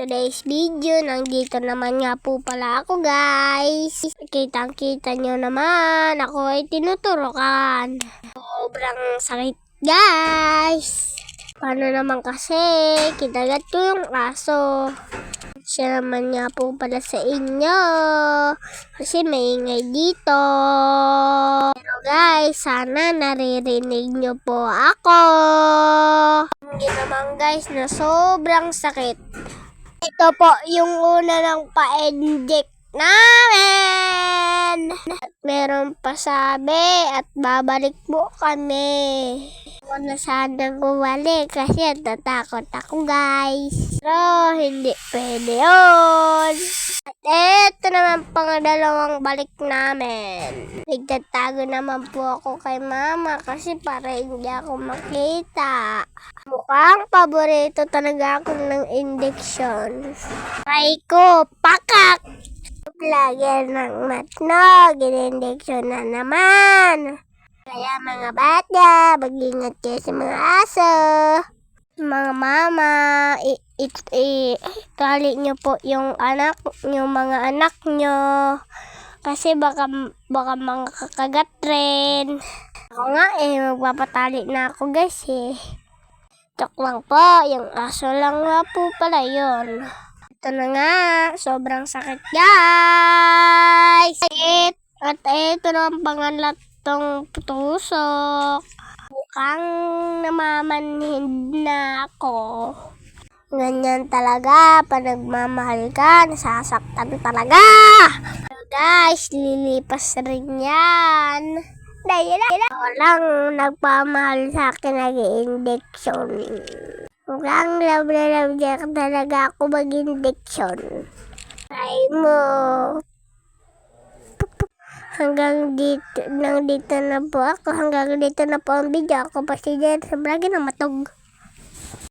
today's video, nandito naman nga po pala ako guys. Kitang-kita nyo naman, ako ay tinuturukan. Sobrang sakit guys. Paano naman kasi, kinagat ko yung aso. Siya naman nga po pala sa inyo. Kasi maingay dito. Pero guys, sana naririnig nyo po ako. Hindi naman guys na sobrang sakit. Ito po yung una ng pa-inject namin. At meron pa sabi at babalik po kami. Ako na sanang bumalik kasi natatakot ako guys. Pero hindi pwede yun. At eto naman pangalawang balik namin. Nagtatago naman po ako kay mama kasi para hindi ako makita. Mukhang paborito talaga ako ng injection. Try ko, pakak! Lagyan ng matnog, in-injection na naman. Kaya mga bata, mag-ingat kayo sa mga aso. Mga mama, tali nyo po yung mga anak nyo. Kasi baka mga kakagat rin. Ako nga magpapatali na ako guys Tok lang po, yung aso lang nga po pala yun. Ito na nga, sobrang sakit guys. At ito na ang pangalatong tusok. Mukhang namamanhid na ako. Ganyan talaga, pag nagmamahal ka, nasasaktan talaga. Pero guys, lilipas rin yan. Dahil ako lang nagpamahal sa akin nag-injection. Mukhang love talaga ako mag-injection. Try mo. Hanggang dito na po ako. Hanggang dito na po ang video. Ako pa si Jen sa vlog na matog.